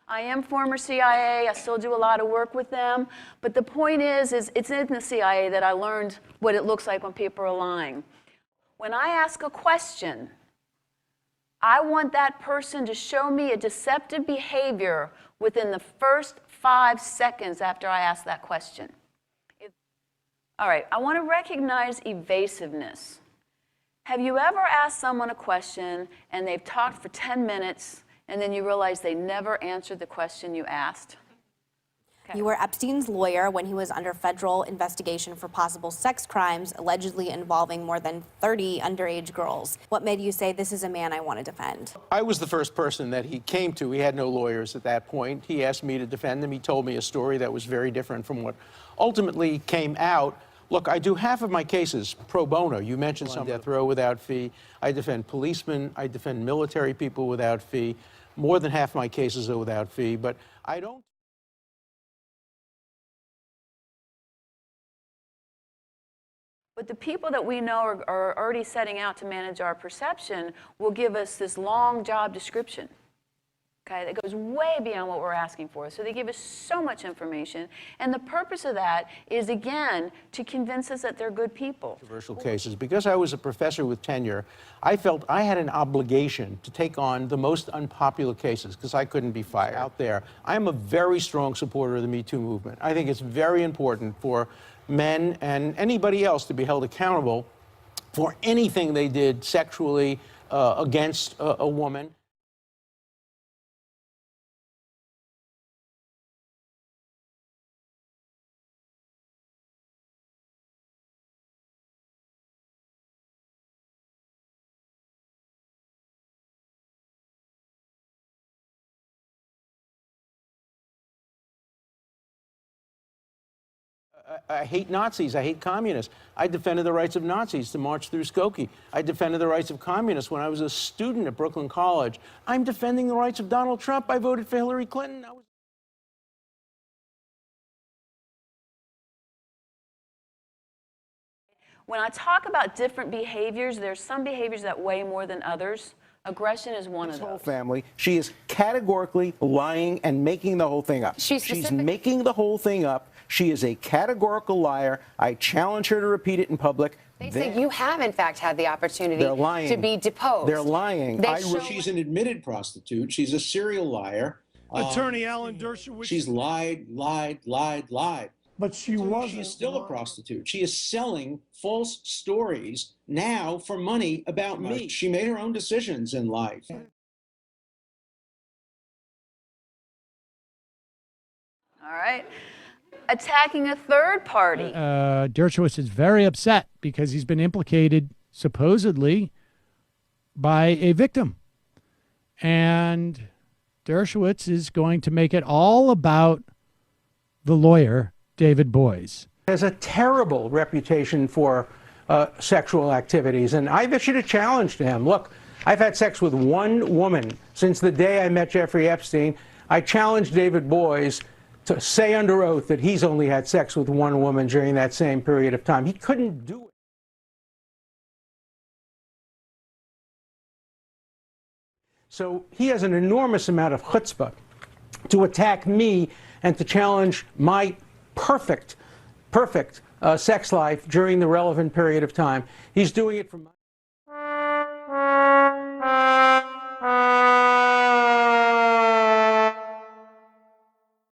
I am former CIA. I still do a lot of work with them. But the point is it's in the CIA that I learned what it looks like when people are lying. When I ask a question, I want that person to show me a deceptive behavior within the first 5 seconds after I ask that question. All right, I want to recognize evasiveness. Have you ever asked someone a question and they've talked for 10 minutes and then you realize they never answered the question you asked? Okay. You were Epstein's lawyer when he was under federal investigation for possible sex crimes, allegedly involving more than 30 underage girls. What made you say, this is a man I want to defend? I was the first person that he came to. He had no lawyers at that point. He asked me to defend him. He told me a story that was very different from what ultimately came out. Look, I do half of my cases pro bono. You mentioned some death row without fee. I defend policemen. I defend military people without fee. More than half my cases are without fee, but I don't. But the people that we know are already setting out to manage our perception will give us this long job description, okay, that goes way beyond what we're asking for. So they give us so much information. And the purpose of that is, again, to convince us that they're good people. Controversial cases. Because I was a professor with tenure, I felt I had an obligation to take on the most unpopular cases because I couldn't be fired out there. I'm a very strong supporter of the Me Too movement. I think it's very important for men and anybody else to be held accountable for anything they did sexually against a woman. I hate Nazis. I hate communists. I defended the rights of Nazis to march through Skokie. I defended the rights of communists when I was a student at Brooklyn College. I'm defending the rights of Donald Trump. I voted for Hillary Clinton. When I talk about different behaviors, there's some behaviors that weigh more than others. Aggression is one of those. This whole family, she is categorically lying and making the whole thing up. She's making the whole thing up. She is a categorical liar. I challenge her to repeat it in public. They say you have, in fact, had the opportunity to be deposed. They're lying. She's an admitted prostitute. She's a serial liar. Attorney Alan Dershowitz. She's lied. But she's still a prostitute. She is selling false stories now for money about me. She made her own decisions in life. All right. Attacking a third party. Dershowitz is very upset because he's been implicated, supposedly, by a victim. And Dershowitz is going to make it all about the lawyer, David Boies. Has a terrible reputation for sexual activities, and I've issued a challenge to him. Look, I've had sex with one woman since the day I met Jeffrey Epstein. I challenged David Boies to say under oath that he's only had sex with one woman during that same period of time. He couldn't do it. So he has an enormous amount of chutzpah to attack me and to challenge my perfect sex life during the relevant period of time. He's doing it from